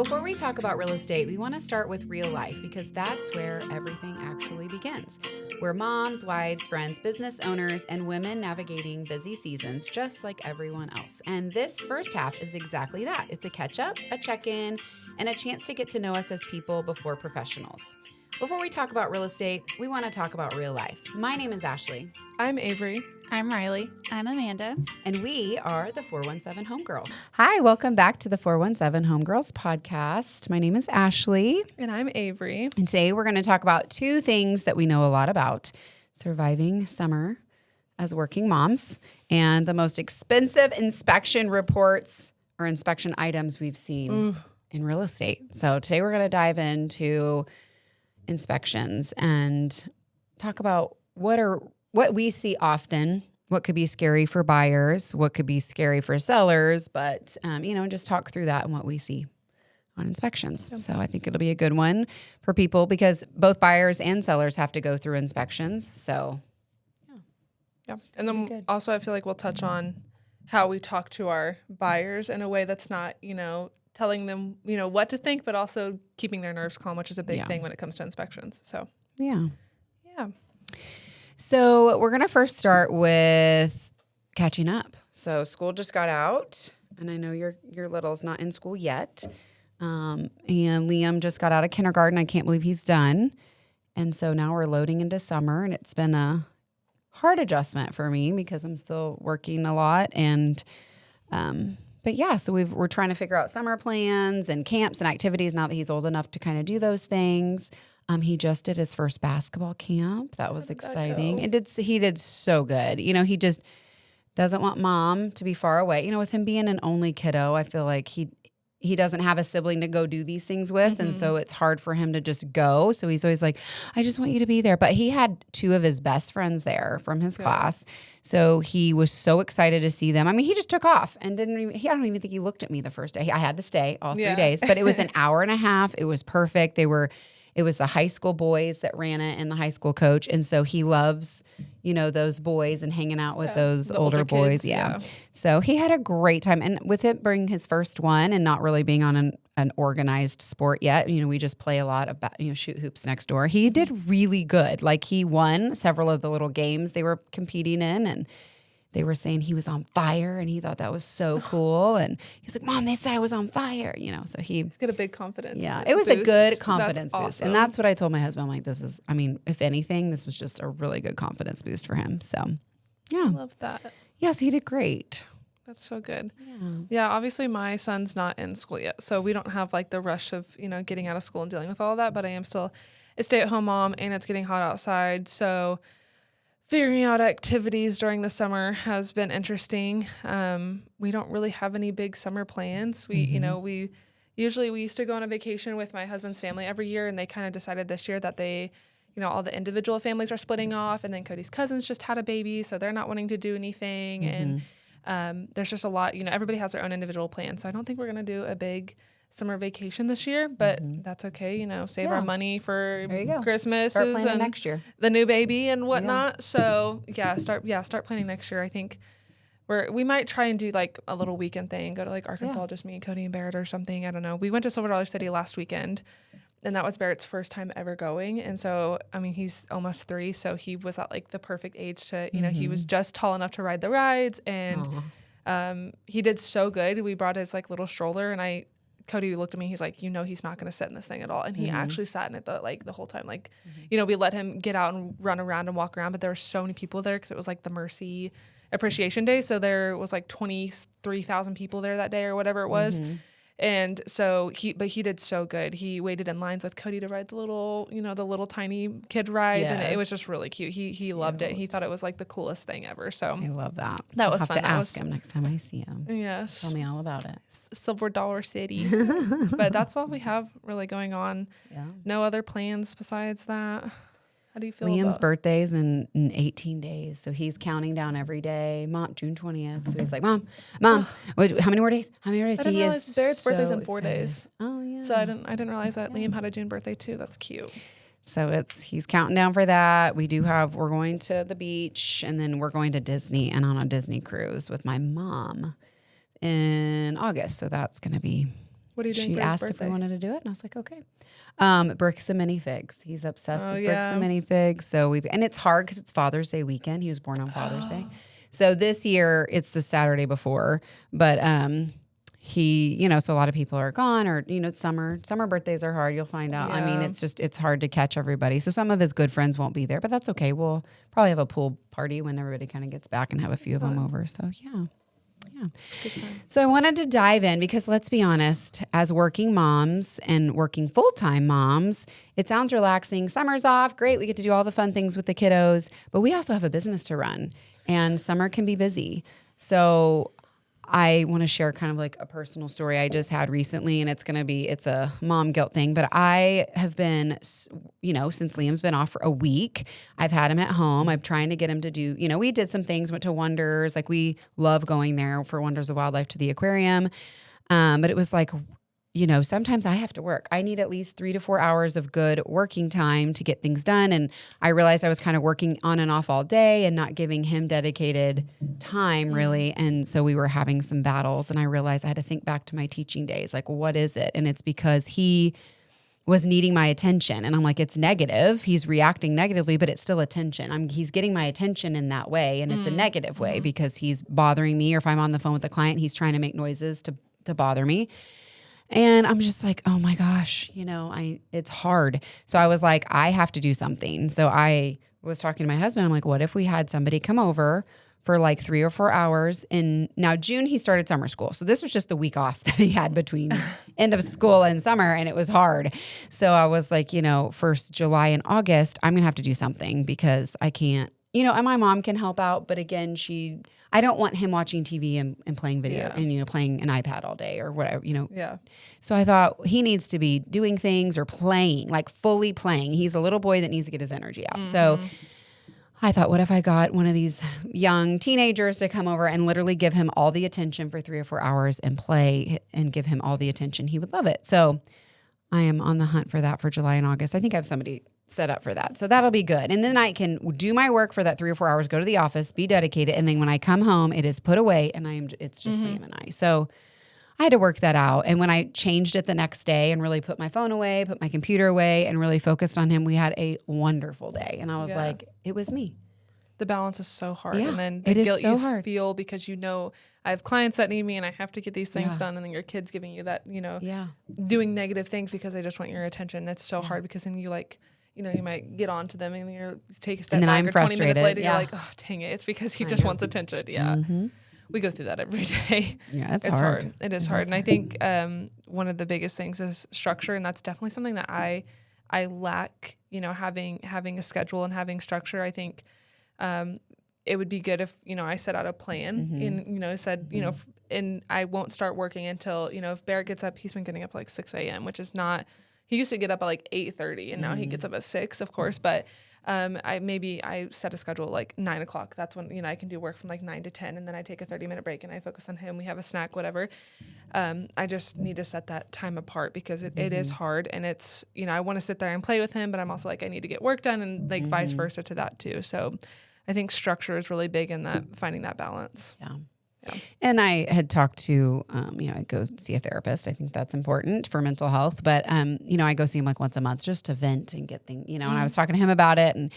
Before we talk about real estate, we want to start with real life because that's where everything actually begins. We're moms, wives, friends, business owners, and women navigating busy seasons just like everyone else. And this first half is exactly that. It's a catch up, a check in, and a chance to get to know us as people before professionals. Before we talk about real estate, we want to talk about real life. My name is Ashley. I'm Avery. I'm Riley. I'm Amanda. And we are the 417 Homegirls. Hi, welcome back to the 417 Homegirls podcast. My name is Ashley. And I'm Avery. And today we're going to talk about two things that we know a lot about: surviving summer as working moms and the most expensive inspection reports or inspection items we've seen in real estate. So today we're going to dive into inspections and talk about what we see often, what could be scary for buyers, what could be scary for sellers, but, just talk through that and what we see on inspections. So I think it'll be a good one for people because both buyers and sellers have to go through inspections. So, yeah. And then also I feel like we'll touch on how we talk to our buyers in a way that's not, telling them, what to think, but also keeping their nerves calm, which is a big thing when it comes to inspections. So, yeah. So we're going to first start with catching up. So school just got out, and I know your little's not in school yet. And Liam just got out of kindergarten. I can't believe he's done. And so now we're loading into summer, and it's been a hard adjustment for me because I'm still working a lot. And but yeah, so we're trying to figure out summer plans and camps and activities now that he's old enough to kind of do those things. He just did his first basketball camp. That was exciting. He did so good. He just doesn't want mom to be far away. With him being an only kiddo, I feel like he doesn't have a sibling to go do these things with. And so it's hard for him to just go. So he's always like, I just want you to be there. But he had two of his best friends there from his class. So he was so excited to see them. I mean, he just took off and I don't even think he looked at me the first day. I had to stay all 3 days, but it was an hour and a half. It was perfect. It was the high school boys that ran it and the high school coach. And so he loves, those boys and hanging out with those older boys. Kids, So he had a great time. And with it being his first one and not really being on an organized sport yet, we just play a lot about, shoot hoops next door. He did really good. Like he won several of the little games they were competing in, and they were saying he was on fire, and he thought that was so cool. And he's like, Mom, they said I was on fire, so he's got a big confidence. Yeah, it was a good confidence boost. Awesome. And that's what I told my husband. I'm like, if anything, this was just a really good confidence boost for him. So, yeah. I love that. Yeah, so he did great. That's so good. Yeah, obviously my son's not in school yet, so we don't have like the rush of, getting out of school and dealing with all of that, but I am still a stay-at-home mom, and it's getting hot outside, so figuring out activities during the summer has been interesting. We don't really have any big summer plans. We used to go on a vacation with my husband's family every year, and they kind of decided this year that they, all the individual families are splitting off, and then Cody's cousins just had a baby, so they're not wanting to do anything. And there's just a lot, everybody has their own individual plans. So I don't think we're going to do a big summer vacation this year, but that's okay. Save our money for Christmas and next year, the new baby and whatnot. Yeah. So start planning next year. I think we might try and do like a little weekend thing, go to like Arkansas, just me and Cody and Barrett or something. I don't know. We went to Silver Dollar City last weekend, and that was Barrett's first time ever going. And so, I mean, he's almost 3, so he was at like the perfect age to, he was just tall enough to ride the rides, and he did so good. We brought his like little stroller, and Cody looked at me. He's like, he's not going to sit in this thing at all. And he actually sat in it the whole time. Like, we let him get out and run around and walk around. But there were so many people there because it was like the Mercy Appreciation Day. So there was like 23,000 people there that day or whatever it was. And so he did so good. He waited in lines with Cody to ride the little, the little tiny kid rides. Yes. And it was just really cute. He loved it. He thought it was like the coolest thing ever. So I love that. That was I'll fun. have to ask him next time I see him. Yes. Tell me all about it. Silver Dollar City. But that's all we have really going on. Yeah. No other plans besi's that. How do you feel Liam's birthday's in 18 days, so he's counting down every day. Mom, June 20th. So he's like, Mom, wait, how many more days? How many more days? I didn't realize Barrett's birthday's in 4 excited. days. Oh yeah. So I didn't realize that Liam had a June birthday too. That's cute. So he's counting down for that. We're going to the beach, and then we're going to Disney and on a Disney cruise with my mom in August. So that's going to be What are you doing she for his asked birthday? if we wanted to do it, and I was like, okay. Bricks and minifigs. He's obsessed with bricks and minifigs. So and it's hard because it's Father's Day weekend. He was born on Father's Day. So this year it's the Saturday before, but he, so a lot of people are gone, or summer birthdays are hard. You'll find out. I mean, it's hard to catch everybody. So some of his good friends won't be there, but that's okay. We'll probably have a pool party when everybody kind of gets back and have a few of them over. So yeah. It's a good time. So I wanted to dive in because let's be honest, as working moms and working full-time moms, it sounds relaxing. Summer's off. Great. We get to do all the fun things with the kiddos, but we also have a business to run and summer can be busy. So I want to share kind of like a personal story I just had recently, and it's a mom guilt thing, but I have been, since Liam's been off for a week, I've had him at home. I'm trying to get him to do, we did some things, went to Wonders. Like we love going there for Wonders of Wildlife to the aquarium. But it was like, sometimes I have to work. I need at least 3 to 4 hours of good working time to get things done. And I realized I was kind of working on and off all day and not giving him dedicated time really. And so we were having some battles, and I realized I had to think back to my teaching days. Like, what is it? And it's because he was needing my attention. And I'm like, it's negative. He's reacting negatively, but it's still attention. He's getting my attention in that way. And it's a negative way because he's bothering me, or if I'm on the phone with the client, he's trying to make noises to bother me. And I'm just like, oh my gosh, it's hard. So I was like, I have to do something. So I was talking to my husband. I'm like, what if we had somebody come over for like 3 or 4 hours? Now June, he started summer school. So this was just the week off that he had between end of school and summer. And it was hard. So I was like, first July and August, I'm going to have to do something because I can't, and my mom can help out. But again, I don't want him watching TV and playing video and, playing an iPad all day or whatever, Yeah. So I thought he needs to be doing things or playing, like fully playing. He's a little boy that needs to get his energy out. So I thought, what if I got one of these young teenagers to come over and literally give him all the attention for 3 or 4 hours and play and give him all the attention? He would love it. So I am on the hunt for that for July and August. I think I have somebody set up for that. So that'll be good. And then I can do my work for that 3 or 4 hours, go to the office, be dedicated. And then when I come home, it is put away and it's just Liam and I. So I had to work that out. And when I changed it the next day and really put my phone away, put my computer away and really focused on him, we had a wonderful day. And I was like, it was me. The balance is so hard. Yeah, and then the it is guilt so you hard. feel because I have clients that need me and I have to get these things done. And then your kid's giving you that, doing negative things because they just want your attention. It's so hard because then you you might get on to them and you take a step and then back, I'm or 20 frustrated. minutes later, you're like, oh, dang it. It's because he just wants attention. Yeah. Mm-hmm. We go through that every day. Yeah, it's hard. It is hard. And I think one of the biggest things is structure. And that's definitely something that I lack, having a schedule and having structure. I think it would be good if, I set out a plan and, said, and I won't start working until, if Barrett gets up, he's been getting up like 6 a.m., which is not, he used to get up at like 8:30 and now he gets up at 6, of course. But I set a schedule like 9 o'clock. That's when, I can do work from like 9 to 10 and then I take a 30-minute break and I focus on him. We have a snack, whatever. I just need to set that time apart because it is hard and it's, I want to sit there and play with him, but I'm also like, I need to get work done and like vice versa to that too. So I think structure is really big in that, finding that balance. Yeah. And I had talked to, I go see a therapist. I think that's important for mental health. But, I go see him like once a month just to vent and get things, and I was talking to him about it. And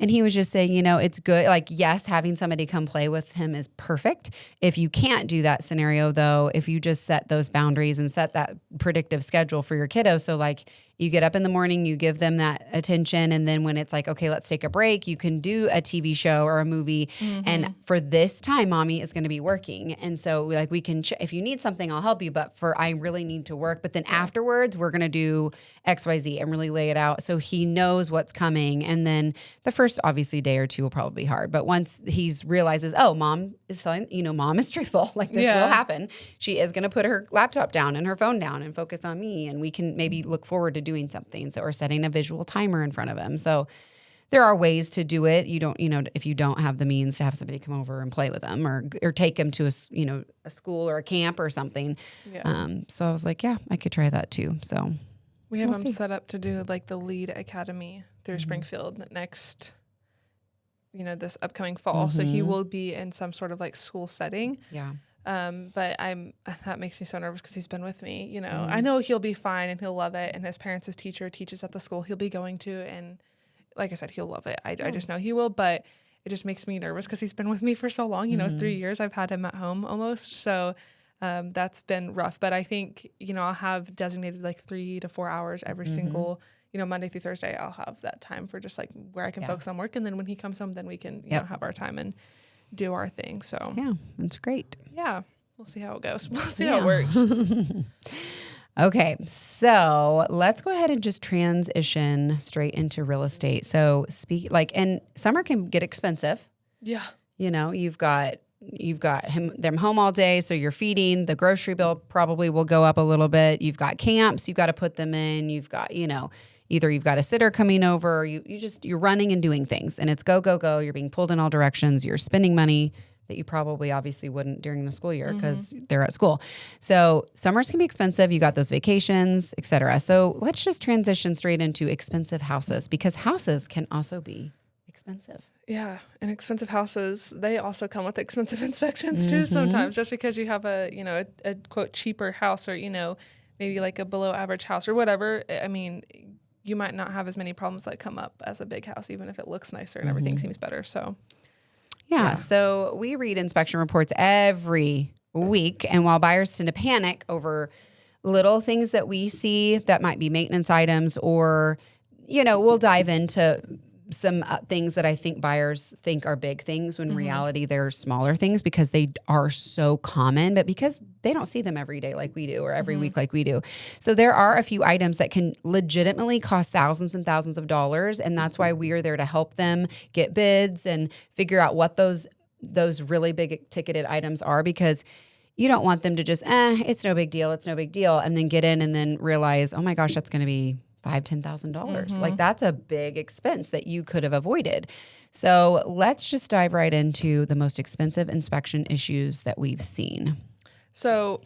he was just saying, it's good. Like, yes, having somebody come play with him is perfect. If you can't do that scenario, though, if you just set those boundaries and set that predictive schedule for your kiddo. So like you get up in the morning, you give them that attention. And then when it's like, okay, let's take a break, you can do a TV show or a movie. And for this time, mommy is going to be working. And so like we can, if you need something, I'll help you. But I really need to work. But then afterwards, we're going to do XYZ and really lay it out so he knows what's coming. And then the first, obviously, day or two will probably be hard. But once he realizes, oh, mom is telling, mom is truthful. Like this will happen. She is going to put her laptop down and her phone down and focus on me. And we can maybe look forward to doing something. So, or setting a visual timer in front of him. So there are ways to do it. You don't, if you don't have the means to have somebody come over and play with them or take them to a school or a camp or something. Yeah. So I was like, yeah, I could try that too. So we have him set up to do like the Lead Academy through Springfield next, this upcoming fall. So he will be in some sort of like school setting. Yeah. But that makes me so nervous because he's been with me, you know. I know he'll be fine and he'll love it. And his parents, his teacher teaches at the school he'll be going to. And like I said, he'll love it. I just know he will. But it just makes me nervous because he's been with me for so long. You know, 3 years I've had him at home almost. So that's been rough. But I think, you know, I'll have designated like 3 to 4 hours every single, you know, Monday through Thursday. I'll have that time for just like where I can focus on work. And then when he comes home, then we can, you know, have our time and do our thing. So yeah, that's great. Yeah, we'll see how it goes. We'll see how it works. Okay, so let's go ahead and just transition straight into real estate. So and summer can get expensive. Yeah. You know, you've got them home all day, so you're feeding. The grocery bill probably will go up a little bit. You've got camps, you've got to put them in. You've got, you know, either you've got a sitter coming over, or you're running and doing things, and it's go, go, go. You're being pulled in all directions. You're spending money that you probably obviously wouldn't during the school year because they're at school. So summers can be expensive. You got those vacations, et cetera. So let's just transition straight into expensive houses, because houses can also be expensive. Yeah, and expensive houses, they also come with expensive inspections too sometimes, just because you have a quote cheaper house, or, you know, maybe like a below average house or whatever. I mean, you might not have as many problems that come up as a big house, even if it looks nicer and everything seems better. So yeah, so we read inspection reports every week, and while buyers tend to panic over little things that we see that might be maintenance items, or, you know, we'll dive into some things that I think buyers think are big things when in reality they're smaller things, because they are so common, but because they don't see them every day like we do, or every week like we do. So there are a few items that can legitimately cost thousands and thousands of dollars, and that's why we are there to help them get bids and figure out what those really big ticketed items are, because you don't want them to just, it's no big deal, and then get in and then realize, oh my gosh, that's going to be $5,000-$10,000. Like, that's a big expense that you could have avoided. So let's just dive right into the most expensive inspection issues that we've seen. So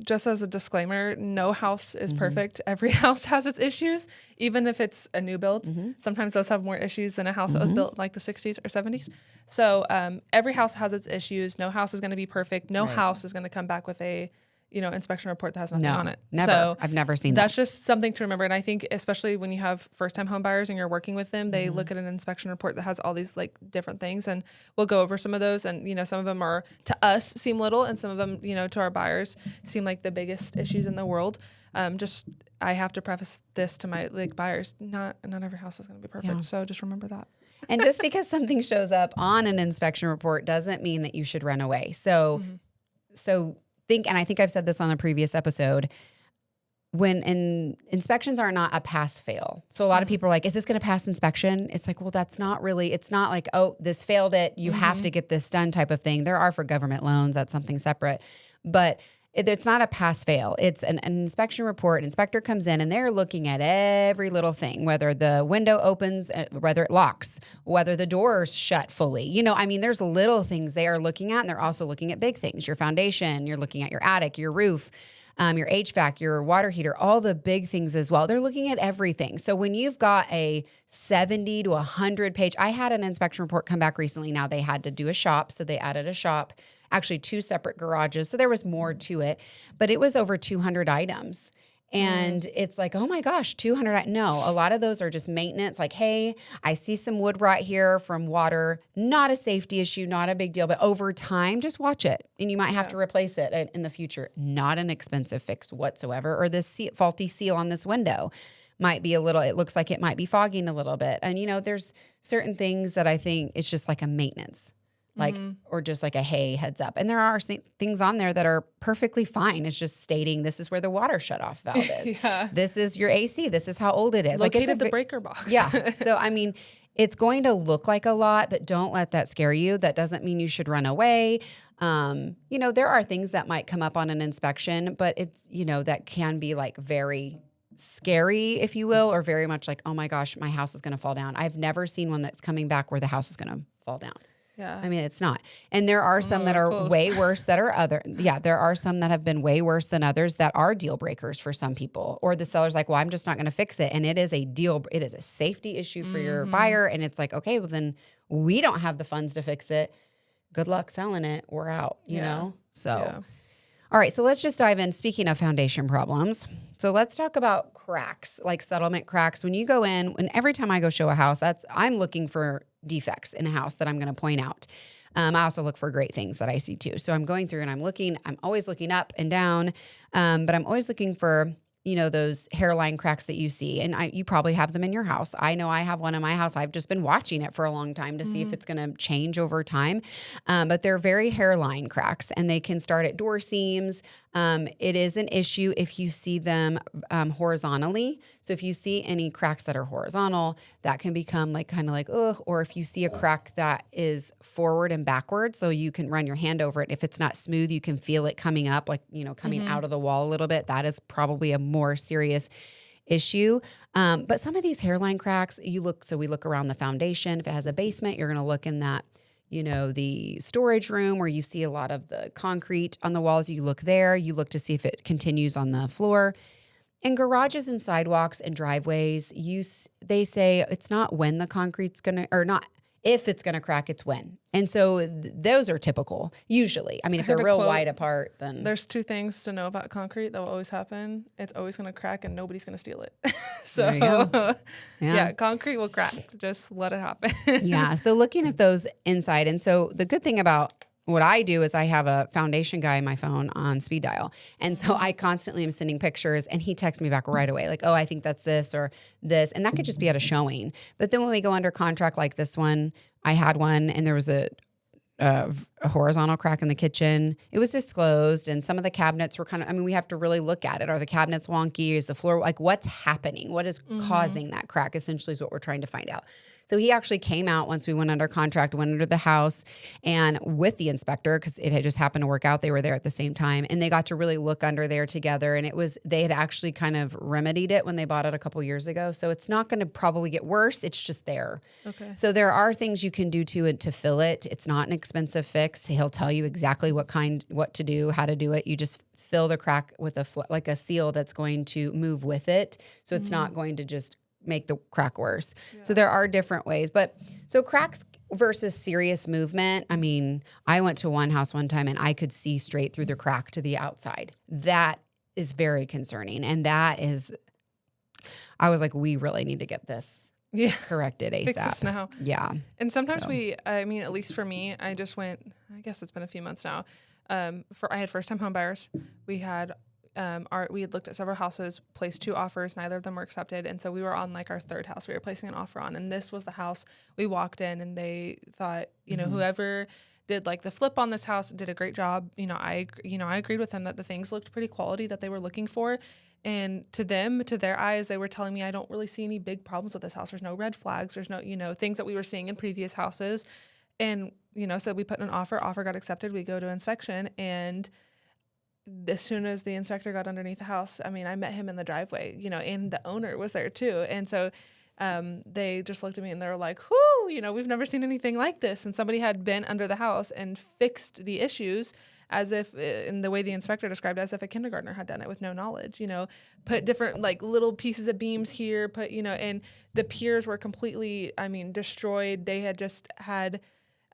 just as a disclaimer, no house is perfect. Every house has its issues, even if it's a new build. Sometimes those have more issues than a house that was built like the 60s or 70s. So every house has its issues. No house is going to be perfect. No house is going to come back with a inspection report that has nothing on it. Never. So I've never seen that. That's just something to remember. And I think especially when you have first-time home buyers and you're working with them, they look at an inspection report that has all these like different things, and we'll go over some of those. And, you know, some of them are to us seem little, and some of them, you know, to our buyers seem like the biggest issues in the world. I have to preface this to my buyers. Not every house is going to be perfect. Yeah. So just remember that. And just because something shows up on an inspection report doesn't mean that you should run away. So and I think I've said this on a previous episode, when inspections are not a pass fail. So a lot of people are like, is this going to pass inspection? It's like, well, that's not really, it's not like, oh, this failed it, you have to get this done type of thing. There are for government loans, that's something separate. But it's not a pass fail. It's an inspection report. An inspector comes in and they're looking at every little thing, whether the window opens, whether it locks, whether the door's shut fully. You know, I mean, there's little things they are looking at, and they're also looking at big things. Your foundation, you're looking at your attic, your roof, your HVAC, your water heater, all the big things as well. They're looking at everything. So when you've got a 70 to 100 page, I had an inspection report come back recently. Now they had to do a shop, so they added a shop. Actually 2 separate garages. So there was more to it, but it was over 200 items. And it's like, oh my gosh, 200. No, a lot of those are just maintenance. Like, hey, I see some wood rot here from water. Not a safety issue, not a big deal, but over time, just watch it. And you might have to replace it in the future. Not an expensive fix whatsoever. Or this faulty seal on this window might be it looks like it might be fogging a little bit. And, you know, there's certain things that I think it's just like a maintenance. Or just like a, hey, heads up. And there are things on there that are perfectly fine. It's just stating this is where the water shutoff valve is. This is your AC. This is how old it is. Located like it's the breaker box. Yeah. So, I mean, it's going to look like a lot, but don't let that scare you. That doesn't mean you should run away. You know, there are things that might come up on an inspection, but it's, you know, that can be like very scary, if you will, or very much like, oh my gosh, my house is going to fall down. I've never seen one that's coming back where the house is going to fall down. Yeah. I mean, it's not. And there are some that are way worse there are some that have been way worse than others that are deal breakers for some people. Or the seller's like, well, I'm just not going to fix it. And it is a safety issue for your buyer. And it's like, okay, well then we don't have the funds to fix it. good luck selling it. We're out, you know? So, Yeah. all right. So let's just dive in. Speaking of foundation problems. So let's talk about cracks, like settlement cracks. When you go in, and every time I go show a house, I'm looking for defects in a house that I'm going to point out. I also look for great things that I see too. So I'm going through and I'm always looking up and down, but I'm always looking for, you know, those hairline cracks that you see. And you probably have them in your house. I know I have one in my house. I've just been watching it for a long time to see if it's going to change over time. But they're very hairline cracks, and they can start at door seams. It is an issue if you see them horizontally. So if you see any cracks that are horizontal, that can become kind of like, ugh. Or if you see a crack that is forward and backward, so you can run your hand over it. If it's not smooth, you can feel it coming up, coming out of the wall a little bit. That is probably a more serious issue. But some of these hairline cracks, we look around the foundation. If it has a basement, you're going to look in that, the storage room where you see a lot of the concrete on the walls. You look there, you look to see if it continues on the floor. In garages and sidewalks and driveways, they say it's not when the concrete's not if it's going to crack, it's when. And so those are typical, usually. I mean, if they're real wide apart, then... There's two things to know about concrete that will always happen. It's always going to crack and nobody's going to steal it. So, there you go. Yeah, concrete will crack. Just let it happen. Yeah, so looking at those inside. And so the good thing about what I do is I have a foundation guy in my phone on speed dial. And so I constantly am sending pictures, and he texts me back right away, like, oh, I think that's this or this. And that could just be at a showing. But then when we go under contract like this one, I had one, and there was a horizontal crack in the kitchen. It was disclosed, and some of the cabinets were we have to really look at it. Are the cabinets wonky? Is the floor, what's happening? What is causing that crack, essentially, is what we're trying to find out. So he actually came out once we went under contract, went under the house, and with the inspector, because it had just happened to work out, they were there at the same time, and they got to really look under there together. And they had actually kind of remedied it when they bought it a couple years ago. So it's not going to probably get worse. It's just there. Okay. So there are things you can do to it to fill it. It's not an expensive fix. He'll tell you exactly what to do, how to do it. You just fill the crack with a seal that's going to move with it. So it's not going to just make the crack worse. Yeah. So there are different ways. So cracks versus serious movement. I mean, I went to one house one time and I could see straight through the crack to the outside. That is very concerning. And I was like, we really need to get this corrected ASAP. Fix this now. Yeah. And sometimes at least for me, I just went, I guess it's been a few months now. I had first time home buyers. We had looked at several houses, placed 2 offers, neither of them were accepted, and so we were on our third house we were placing an offer on, and this was the house we walked in, and they thought, whoever did the flip on this house did a great job. I agreed with them that the things looked pretty quality that they were looking for, and to their eyes, they were telling me, I don't really see any big problems with this house. There's no red flags. There's no things that we were seeing in previous houses, and so we put in an offer got accepted. We go to inspection, and as soon as the inspector got underneath the house, I met him in the driveway, and the owner was there too. And so they just looked at me and they were like, whoo, we've never seen anything like this. And somebody had been under the house and fixed the issues as if, in the way the inspector described, as if a kindergartner had done it with no knowledge, put different little pieces of beams here, and the piers were completely, destroyed. They had just had,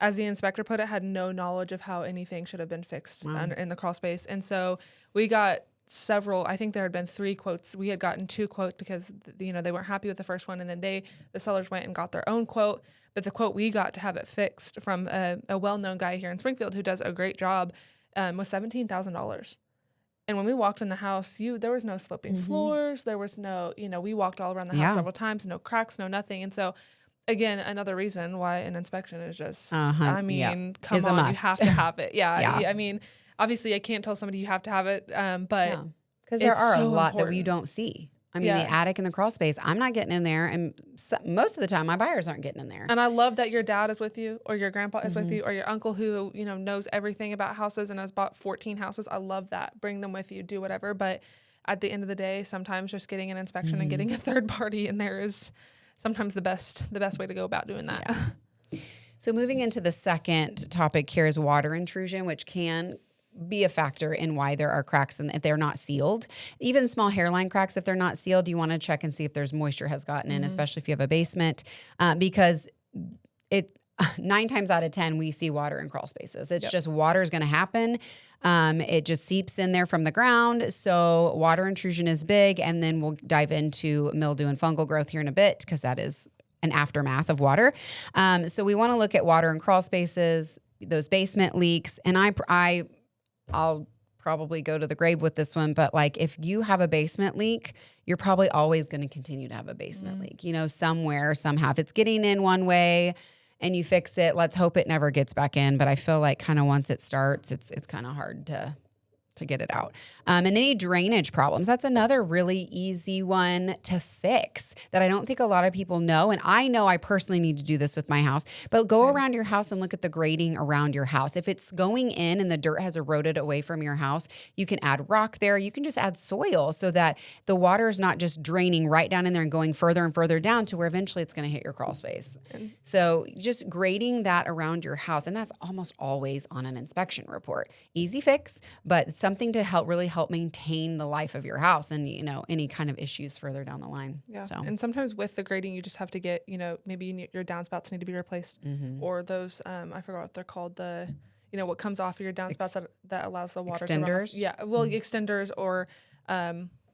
as the inspector put it, had no knowledge of how anything should have been fixed in the crawl space. And so we got several, I think there had been 3 quotes. We had gotten 2 quotes because, they weren't happy with the first one. And then the sellers went and got their own quote. But the quote we got to have it fixed from a well-known guy here in Springfield who does a great job was $17,000. And when we walked in the house, there was no sloping floors. There was no, we walked all around the house several times, no cracks, no nothing. And so, again, another reason why an inspection is just, come on, you have to have it. Yeah. Obviously I can't tell somebody you have to have it, but because there are a lot that we don't see. The attic and the crawl space, I'm not getting in there. And most of the time my buyers aren't getting in there. And I love that your dad is with you, or your grandpa is with you, or your uncle who, knows everything about houses and has bought 14 houses. I love that. Bring them with you, do whatever. But at the end of the day, sometimes just getting an inspection and getting a third party in there is sometimes the best way to go about doing that. Yeah. So moving into the second topic here is water intrusion, which can be a factor in why there are cracks and if they're not sealed. Even small hairline cracks, if they're not sealed, you want to check and see if there's moisture has gotten in, especially if you have a basement, because 9 times out of 10, we see water in crawl spaces. It's just water is going to happen. It just seeps in there from the ground. So water intrusion is big. And then we'll dive into mildew and fungal growth here in a bit because that is an aftermath of water. So we want to look at water in crawl spaces, those basement leaks. And I'll probably go to the grave with this one, but like if you have a basement leak, you're probably always going to continue to have a basement leak, somewhere, somehow. If it's getting in one way and you fix it, let's hope it never gets back in. But I feel like kind of once it starts, it's kind of hard to get it out. And any drainage problems, that's another really easy one to fix that I don't think a lot of people know. And I know I personally need to do this with my house, but go around your house and look at the grading around your house. If it's going in and the dirt has eroded away from your house, you can add rock there. You can just add soil so that the water is not just draining right down in there and going further and further down to where eventually it's going to hit your crawl space. So just grading that around your house. And that's almost always on an inspection report. Easy fix, but it's something to really help maintain the life of your house and, any kind of issues further down the line. Yeah. So. And sometimes with the grading, you just have to get, maybe your downspouts need to be replaced or those, I forgot what they're called, the, what comes off of your downspouts that allows the water to run off. Yeah. Well, extenders or,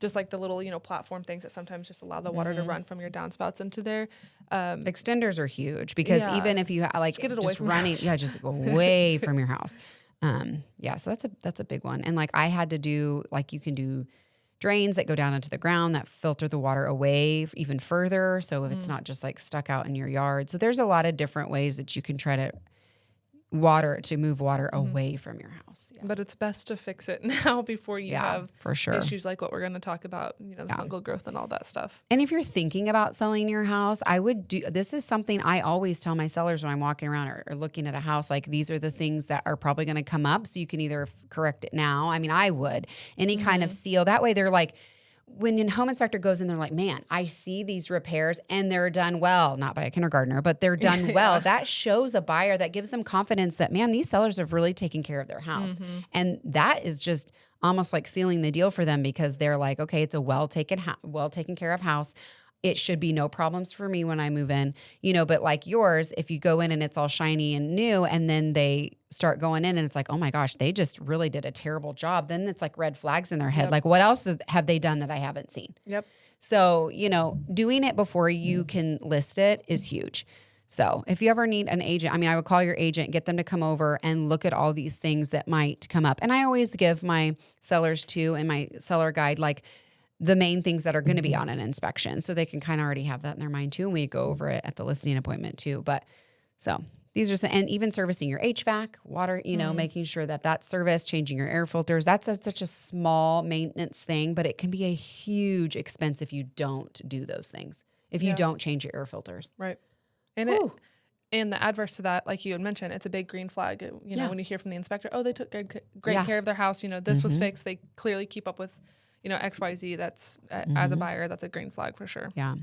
just like the little, platform things that sometimes just allow the water to run from your downspouts into there. Extenders are huge because even if you like get it away just from running, just go away from your house. So that's a big one. And like I had to do, like you can do drains that go down into the ground that filter the water away even further. So if it's not just like stuck out in your yard. So there's a lot of different ways that you can try to move water away from your house. Yeah. But it's best to fix it now before you have for sure issues like what we're going to talk about, the fungal growth and all that stuff. And if you're thinking about selling your house, this is something I always tell my sellers when I'm walking around or looking at a house, like these are the things that are probably going to come up. So you can either correct it now. I mean, I would, any kind of seal that way. They're like, when a home inspector goes in, they're like, man, I see these repairs and they're done well, not by a kindergartner, but they're done well. That shows a buyer, that gives them confidence that, man, these sellers have really taken care of their house. And that is just almost like sealing the deal for them because they're like, okay, it's a well taken care of house. It should be no problems for me when I move in, but like yours, if you go in and it's all shiny and new and then they start going in and it's like, oh my gosh, they just really did a terrible job. Then it's like red flags in their head. Like what else have they done that I haven't seen? Yep. So, doing it before you can list it is huge. So if you ever need an agent, I would call your agent, get them to come over and look at all these things that might come up. And I always give my sellers too in my seller guide, like the main things that are going to be on an inspection. So they can kind of already have that in their mind too. And we go over it at the listing appointment too. But so these are, and even servicing your HVAC, water, making sure that that's serviced, changing your air filters. That's such a small maintenance thing, but it can be a huge expense if you don't do those things. If you don't change your air filters. Right. And and the adverse to that, like you had mentioned, it's a big green flag. When you hear from the inspector, they took great care of their house. This was fixed. They clearly keep up with XYZ, that's as a buyer, that's a green flag for sure. Yeah.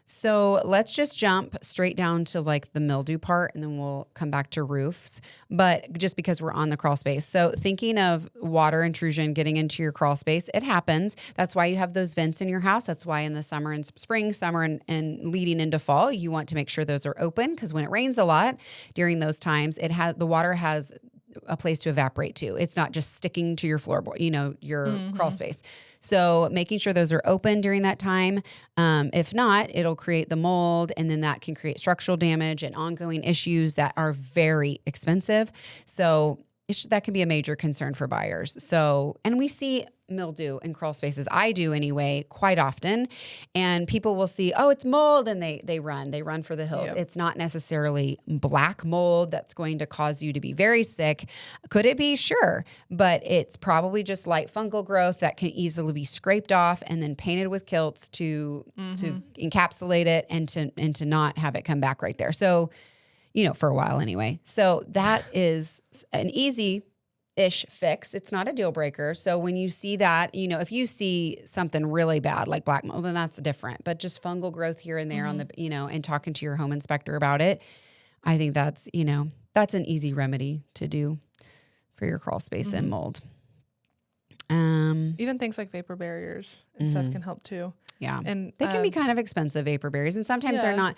So let's just jump straight down to like the mildew part and then we'll come back to roofs. But just because we're on the crawl space. So thinking of water intrusion getting into your crawl space, it happens. That's why you have those vents in your house. That's why in the summer and spring, and leading into fall, you want to make sure those are open because when it rains a lot during those times, the water has a place to evaporate to. It's not just sticking to your floorboard, your crawl space. So making sure those are open during that time. If not, it'll create the mold and then that can create structural damage and ongoing issues that are very expensive. So that can be a major concern for buyers. So, and we see mildew in crawl spaces. I do anyway, quite often. And people will see, it's mold, and they run for the hills. Yep. It's not necessarily black mold that's going to cause you to be very sick. Could it be? Sure. But it's probably just light fungal growth that can easily be scraped off and then painted with kilts to encapsulate it and to not have it come back right there. So, for a while anyway. So that is an easy-ish fix. It's not a deal breaker. So when you see that, if you see something really bad like black mold, then that's different. But just fungal growth here and there on the, and talking to your home inspector about it, I think that's an easy remedy to do for your crawl space and mold. Even things like vapor barriers and stuff can help too. Yeah. And they can be kind of expensive, vapor barriers, and sometimes they're not.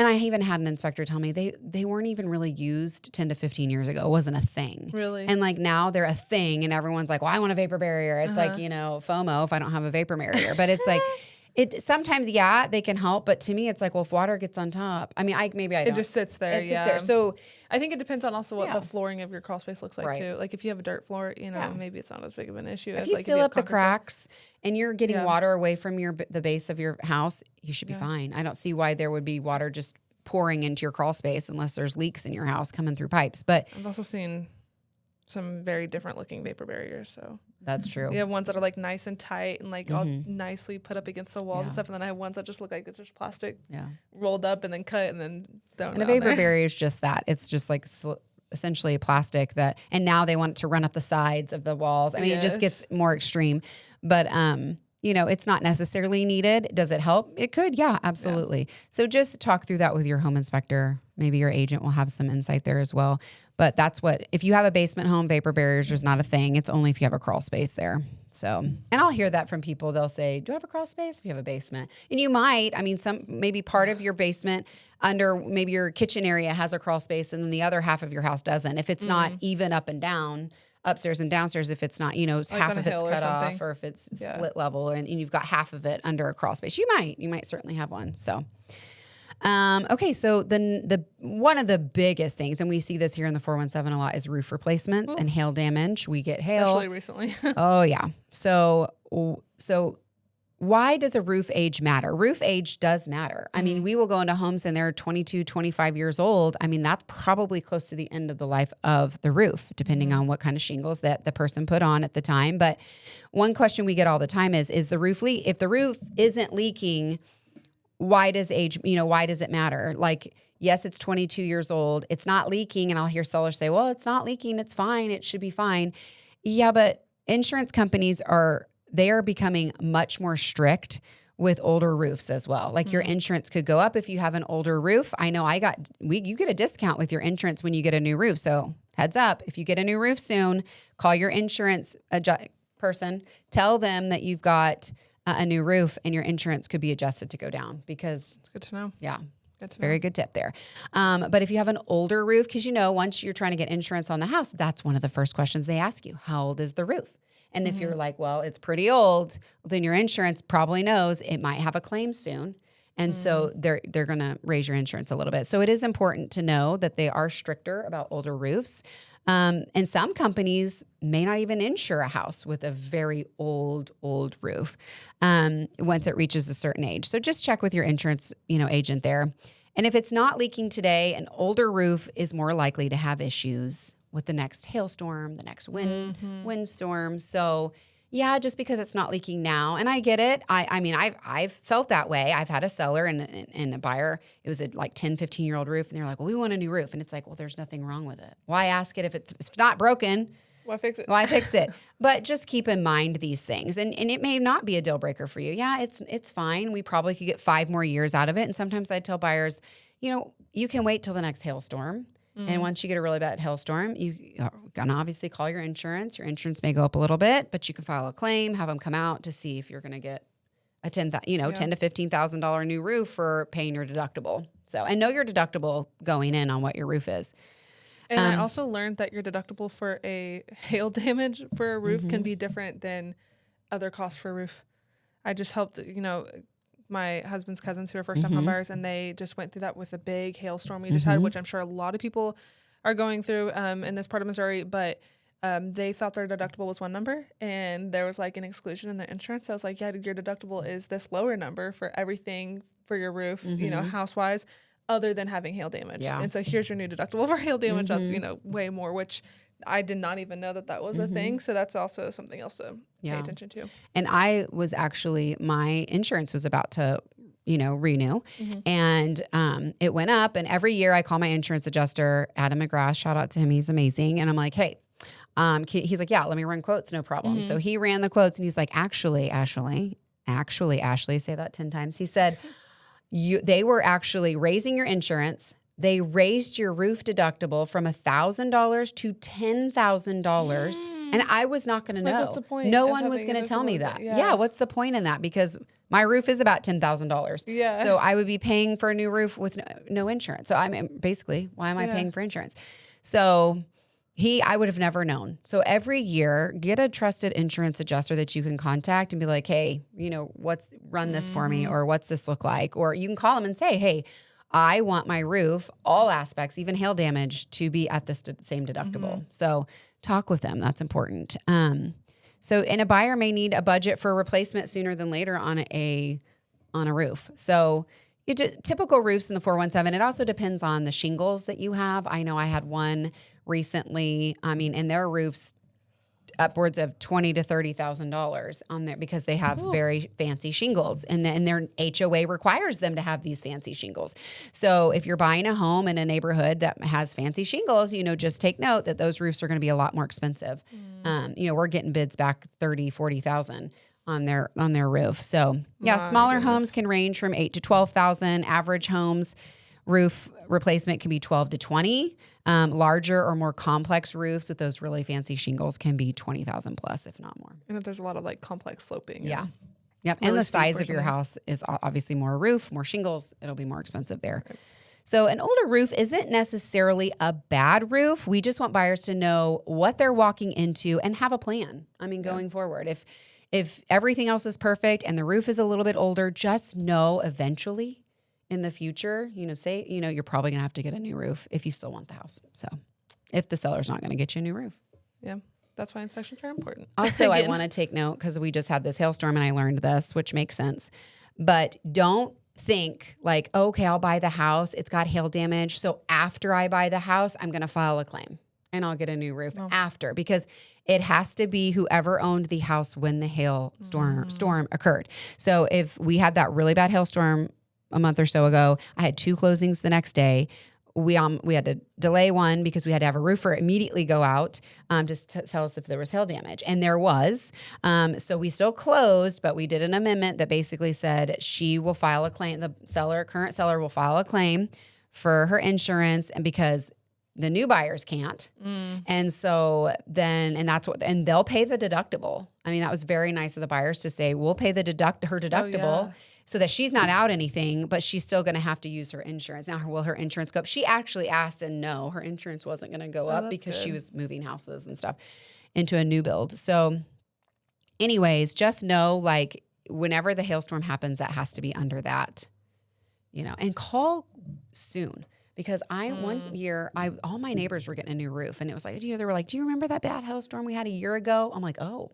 And I even had an inspector tell me they weren't even really used 10 to 15 years ago. It wasn't a thing. Really? And like now they're a thing and everyone's like, well, I want a vapor barrier. It's like, FOMO if I don't have a vapor barrier. But it's like, it sometimes, they can help. But to me, it's like, well, if water gets on top, I mean, it just sits there. It sits there. So I think it depends on also what the flooring of your crawl space looks like too. Like if you have a dirt floor, maybe it's not as big of an issue. If you seal up the cracks and you're getting water away from the base of your house, you should be fine. I don't see why there would be water just pouring into your crawl space unless there's leaks in your house coming through pipes. But I've also seen some very different looking vapor barriers. So that's true. You have ones that are like nice and tight and like all nicely put up against the walls and stuff. And then I have ones that just look like it's just plastic rolled up and then cut and then thrown And a vapor barrier is just that. It's just like essentially plastic and now they want it to run up the sides of the walls. I mean, it just gets more extreme. But, it's not necessarily needed. Does it help? It could. Yeah, absolutely. Yeah. So just talk through that with your home inspector. Maybe your agent will have some insight there as well. But if you have a basement home, vapor barriers is not a thing. It's only if you have a crawl space there. So, and I'll hear that from people. They'll say, do you have a crawl space if you have a basement? And you might, maybe part of your basement under maybe your kitchen area has a crawl space and then the other half of your house doesn't. If it's not even up and down, upstairs and downstairs, if it's not, half of it's cut off or if it's split level and you've got half of it under a crawl space, you might certainly have one. So, okay. So the one of the biggest things, and we see this here in the 417 a lot, is roof replacements and hail damage. We get hail. Especially recently. Oh yeah. So why does a roof age matter? Roof age does matter. I mean, we will go into homes and they're 22, 25 years old. I mean, that's probably close to the end of the life of the roof, depending on what kind of shingles that the person put on at the time. But one question we get all the time is the roof leak? If the roof isn't leaking, why does it matter? Like, yes, it's 22 years old. It's not leaking. And I'll hear sellers say, well, it's not leaking. It's fine. It should be fine. Yeah, but insurance companies are becoming much more strict with older roofs as well. Like your insurance could go up if you have an older roof. I know you get a discount with your insurance when you get a new roof. So heads up, if you get a new roof soon, call your insurance person, tell them that you've got a new roof and your insurance could be adjusted to go down because it's good to know. Yeah. That's a very good tip there. But if you have an older roof, because once you're trying to get insurance on the house, that's one of the first questions they ask you. How old is the roof? And if you're like, well, it's pretty old, then your insurance probably knows it might have a claim soon. And so they're going to raise your insurance a little bit. So it is important to know that they are stricter about older roofs. And some companies may not even insure a house with a very old roof once it reaches a certain age. So just check with your insurance, agent there. And if it's not leaking today, an older roof is more likely to have issues with the next hailstorm, the next windstorm. So yeah, just because it's not leaking now, and I get it. I mean, I've felt that way. I've had a seller and a buyer. It was a like 10, 15-year-old roof, and they're like, well, we want a new roof. And it's like, well, there's nothing wrong with it. Why ask it if it's not broken? Why fix it? Why fix it? But just keep in mind these things. And it may not be a deal breaker for you. Yeah, it's fine. We probably could get 5 more years out of it. And sometimes I tell buyers, you can wait till the next hailstorm. And once you get a really bad hailstorm, you're going to obviously call your insurance. Your insurance may go up a little bit, but you can file a claim, have them come out to see if you're going to get a $10,000 to $15,000 new roof for paying your deductible. So, and know your deductible going in on what your roof is. And I also learned that your deductible for a hail damage for a roof can be different than other costs for a roof. I just helped, my husband's cousins who are first-time home buyers, and they just went through that with a big hailstorm we just had, which I'm sure a lot of people are going through in this part of Missouri. But they thought their deductible was one number, and there was like an exclusion in their insurance. So I was like, yeah, your deductible is this lower number for everything for your roof, house-wise, other than having hail damage. Yeah. And so here's your new deductible for hail damage. That's, way more, which I did not even know that was a thing. So that's also something else to pay attention to. And my insurance was about to, renew and it went up. And every year I call my insurance adjuster, Adam McGrath, shout out to him. He's amazing. And I'm like, hey, he's like, yeah, let me run quotes. No problem. So he ran the quotes and he's like, actually, Ashley, say that 10 times. He said, they were actually raising your insurance. They raised your roof deductible from $1,000 to $10,000. And I was not going to know. What's the point? No one was going to tell me that. Yeah, what's the point in that? Because My roof is about $10,000. Yeah. So I would be paying for a new roof with no insurance. So basically, why am I paying for insurance? So I would have never known. So every year, get a trusted insurance adjuster that you can contact and be like, hey, run this for me, or what's this look like? Or you can call them and say, hey, I want my roof, all aspects, even hail damage, to be at this same deductible. So talk with them. That's important. And a buyer may need a budget for replacement sooner than later on a roof. So typical roofs in the 417, it also depends on the shingles that you have. I know I had one recently, and their roofs upwards of $20,000 to $30,000 on there because they have very fancy shingles, and their HOA requires them to have these fancy shingles. So if you're buying a home in a neighborhood that has fancy shingles, just take note that those roofs are going to be a lot more expensive. We're getting bids back $30,000, $40,000 on their roof. So smaller homes can range from $8,000 to $12,000. Average homes roof replacement can be $12,000 to $20,000. Larger or more complex roofs with those really fancy shingles can be $20,000 plus, if not more. And if there's a lot of like complex sloping. Yeah. Yep. And the size of your house is obviously more roof, more shingles. It'll be more expensive there. Okay. So an older roof isn't necessarily a bad roof. We just want buyers to know what they're walking into and have a plan. Going forward, if everything else is perfect and the roof is a little bit older, just know eventually in the future, you're probably going to have to get a new roof if you still want the house. So if the seller's not going to get you a new roof. Yeah. That's why inspections are important. Also, I want to take note because we just had this hailstorm and I learned this, which makes sense. But don't think like, okay, I'll buy the house. It's got hail damage. So after I buy the house, I'm going to file a claim and I'll get a new roof after, because it has to be whoever owned the house when the hail storm occurred. So if we had that really bad hailstorm a month or so ago, I had 2 closings the next day. We had to delay one because we had to have a roofer immediately go out just to tell us if there was hail damage. And there was. So we still closed, but we did an amendment that basically said she will file a claim. The current seller will file a claim for her insurance, and because the new buyers can't. And so and they'll pay the deductible. That was very nice of the buyers to say, we'll pay her deductible. So that she's not out anything, but she's still going to have to use her insurance. Now, will her insurance go up? She actually asked, and no, her insurance wasn't going to go up because she was moving houses and stuff into a new build. So anyways, just know, like, whenever the hailstorm happens, that has to be under that, and call soon. Because one year, all my neighbors were getting a new roof, and it was like, they were like, do you remember that bad hailstorm we had a year ago? I'm like, oh.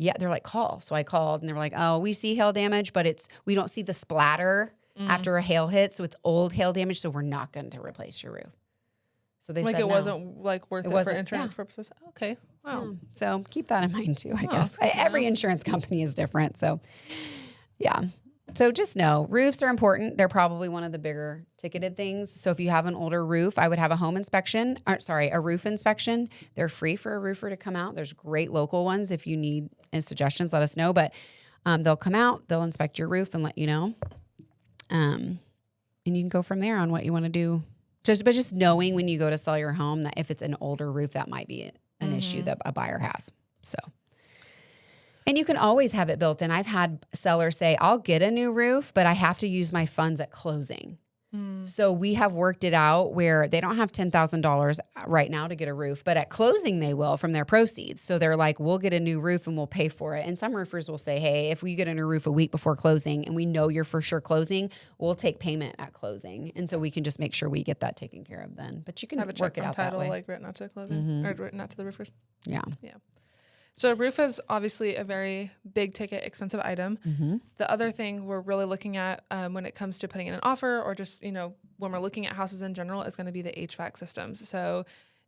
Yeah, they're like, call. So I called, and they were like, oh, we see hail damage, but we don't see the splatter after a hail hit, so it's old hail damage, so we're not going to replace your roof. So they said it wasn't like worth it for insurance purposes. Okay, wow. Yeah. So keep that in mind too, I guess. Every insurance company is different, so yeah. So just know, roofs are important. They're probably one of the bigger ticketed things. So if you have an older roof, I would have a roof inspection. They're free for a roofer to come out. There's great local ones. If you need suggestions, let us know. But they'll come out, they'll inspect your roof and let you know. And you can go from there on what you want to do. But just knowing when you go to sell your home that if it's an older roof, that might be an issue that a buyer has. So. And you can always have it built in. I've had sellers say, I'll get a new roof, but I have to use my funds at closing. So we have worked it out where they don't have $10,000 right now to get a roof, but at closing they will from their proceeds. So they're like, we'll get a new roof and we'll pay for it. And some roofers will say, hey, if we get a new roof a week before closing and we know you're for sure closing, we'll take payment at closing. And so we can just make sure we get that taken care of then. But you can have a work it out title, that way. like written out to closing or written out to the roofers. Yeah. Yeah. So a roof is obviously a very big ticket, expensive item. The other thing we're really looking at when it comes to putting in an offer or just, when we're looking at houses in general is going to be the HVAC systems. So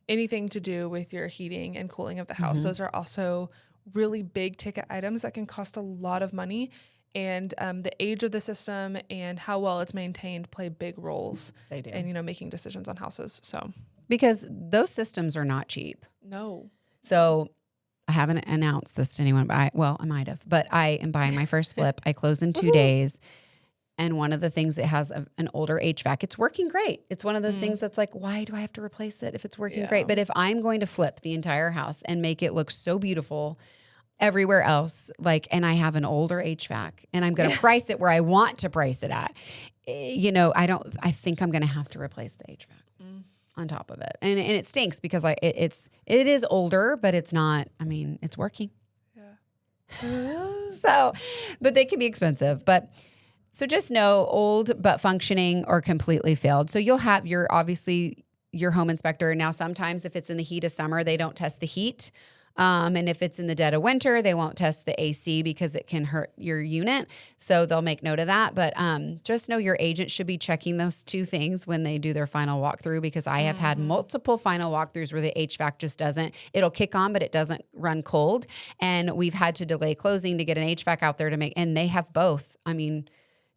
anything to do with your heating and cooling of the house. Those are also really big ticket items that can cost a lot of money. And the age of the system and how well it's maintained play big roles in, making decisions on houses. So because those systems are not cheap. No. So I haven't announced this to anyone, but I might have, but I am buying my first flip. I close in 2 days. And one of the things, it has an older HVAC. It's working great. It's one of those things that's like, why do I have to replace it if it's working great? But if I'm going to flip the entire house and make it look so beautiful, everywhere else, like, and I have an older HVAC and I'm going to price it where I want to price it at, I think I'm going to have to replace the HVAC on top of it. And it stinks because it is older, but it's not, it's working. Yeah. But they can be expensive, so just know old but functioning or completely failed. So you'll have your home inspector. Now, sometimes if it's in the heat of summer, they don't test the heat. And if it's in the dead of winter, they won't test the AC because it can hurt your unit. So they'll make note of that. But just know your agent should be checking those two things when they do their final walkthrough, because I have had multiple final walkthroughs where the HVAC just it'll kick on, but it doesn't run cold. And we've had to delay closing to get an HVAC out there and they have both.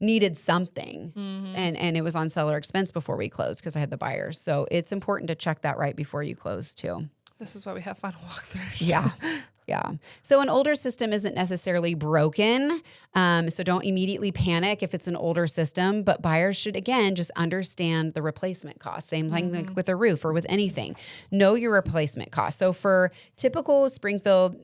Needed something. And it was on seller expense before we closed because I had the buyers. So it's important to check that right before you close too. This is why we have final walkthroughs. Yeah. Yeah. So an older system isn't necessarily broken. So don't immediately panic if it's an older system, but buyers should, again, just understand the replacement cost. Same thing like with a roof or with anything. Know your replacement cost. So for typical Springfield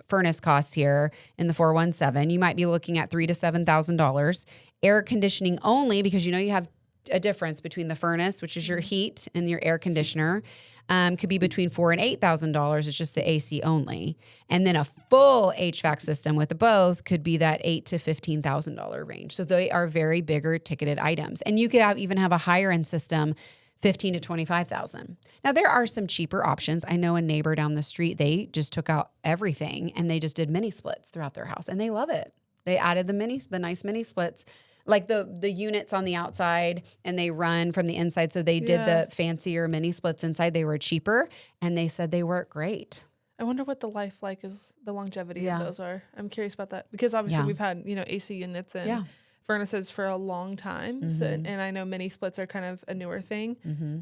furnace costs here in the 417, you might be looking at $3,000 to $7,000. Air conditioning only, because you have a difference between the furnace, which is your heat, and your air conditioner. Could be between $4,000 and $8,000. It's just the AC only. And then a full HVAC system with both could be that $8,000 to $15,000 range. So they are very bigger ticketed items. And you could even have a higher end system, $15,000 to $25,000. Now, there are some cheaper options. I know a neighbor down the street, they just took out everything and they just did mini splits throughout their house, and they love it. They added the nice mini splits, like the units on the outside, and they run from the inside. So they did the fancier mini splits inside. They were cheaper, and they said they work great. I wonder what the longevity of those are. I'm curious about that, because obviously we've had, AC units and furnaces for a long time. So, and I know mini splits are kind of a newer thing.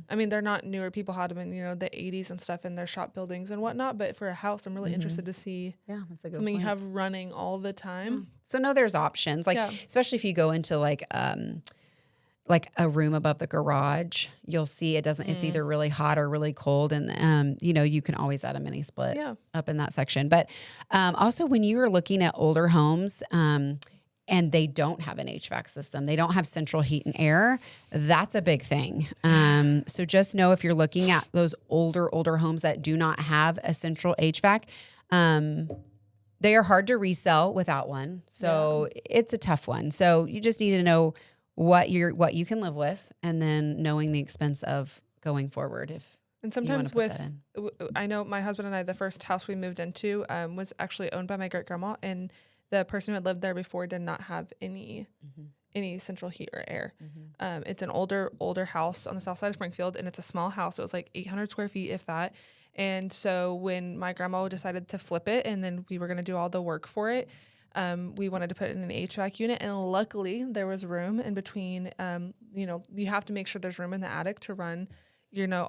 They're not newer. People had them in, the 80s and stuff in their shop buildings and whatnot. But for a house, I'm really interested to see that's a good something point. you have running all the time. So no, there's options. Especially if you go into like a room above the garage, you'll see it's either really hot or really cold. And, you can always add a mini split up in that section. But also when you are looking at older homes, and they don't have an HVAC system, they don't have central heat and air, that's a big thing. So just know if you're looking at those older homes that do not have a central HVAC, they are hard to resell without one. So it's a tough one. So you just need to know what you can live with, and then knowing the expense of going forward. And sometimes I know my husband and I, the first house we moved into was actually owned by my great grandma, and the person who had lived there before did not have any central heat or air. It's an older house on the south side of Springfield, and it's a small house. It was like 800 square feet, if that. And so when my grandma decided to flip it, and then we were going to do all the work for it, we wanted to put it in an HVAC unit. And luckily there was room in between. You have to make sure there's room in the attic to run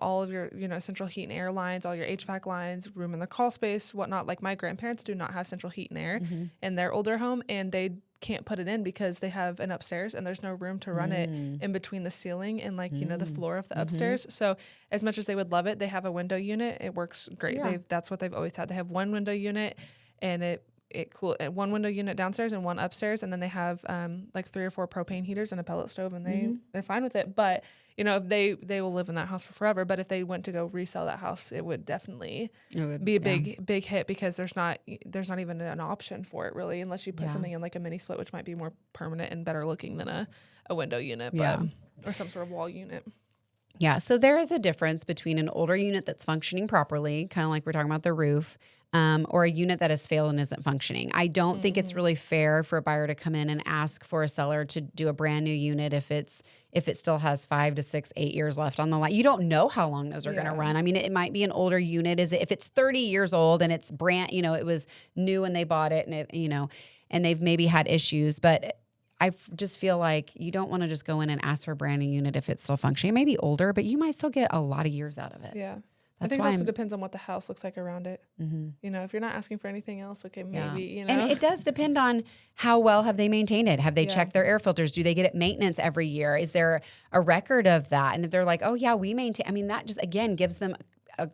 all of your, central heat and air lines, all your HVAC lines, room in the crawl space, whatnot. Like my grandparents do not have central heat and air in their older home, and they can't put it in because they have an upstairs and there's no room to run it in between the ceiling and the floor of the upstairs. So as much as they would love it, they have a window unit. It works great. Yeah. That's what they've always had. They have one window unit, and one window unit downstairs and one upstairs, and then they have 3 or 4 propane heaters and a pellet stove, and they're fine with it. But if they will live in that house for forever. But if they went to go resell that house, it would definitely be a big hit, because there's not even an option for it really, unless you put something in like a mini split, which might be more permanent and better looking than a window unit, or some sort of wall unit. Yeah. So there is a difference between an older unit that's functioning properly, kind of like we're talking about the roof, or a unit that has failed and isn't functioning. I don't think it's really fair for a buyer to come in and ask for a seller to do a brand new unit if it still has 5 to 6, 8 years left on the line. You don't know how long those are going to run. It might be an older unit. If it's 30 years old and it's brand, it was new when they bought it, and and they've maybe had issues, but I just feel like you don't want to just go in and ask for a brand new unit if it's still functioning. It may be older, but you might still get a lot of years out of it. Yeah. I think it also depends on what the house looks like around it. If you're not asking for anything else, okay, maybe, And it does depend on how well have they maintained it. Have they checked their air filters? Do they get it maintenance every year? Is there a record of that? And if they're like, oh yeah, we maintain, that just, again, gives them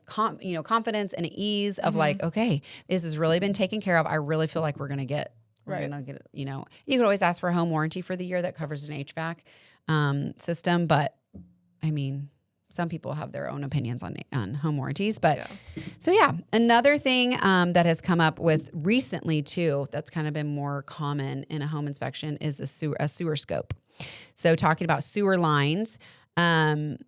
confidence and ease of like, okay, this has really been taken care of. I really feel like we're going to get, you could always ask for a home warranty for the year that covers an HVAC system. But I mean, some people have their own opinions on home warranties. But another thing that has come up with recently too, that's kind of been more common in a home inspection is a sewer scope. So talking about sewer lines, and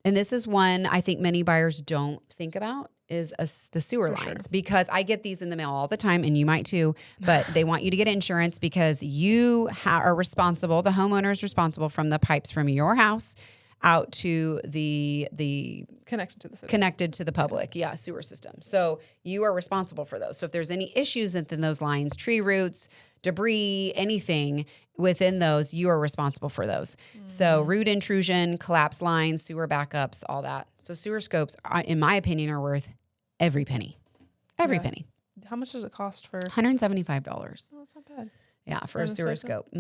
this is one I think many buyers don't think about is the sewer lines, because I get these in the mail all the time, and you might too, but they want you to get insurance because you are responsible, the homeowner is responsible from the pipes from your house out to the connected to the public sewer system. So you are responsible for those. So if there's any issues within those lines, tree roots, debris, anything within those, you are responsible for those. So root intrusion, collapsed lines, sewer backups, all that. So sewer scopes, in my opinion, are worth every penny. Every penny. How much does it cost for? $175. Oh, that's not bad. Yeah, for a sewer scope.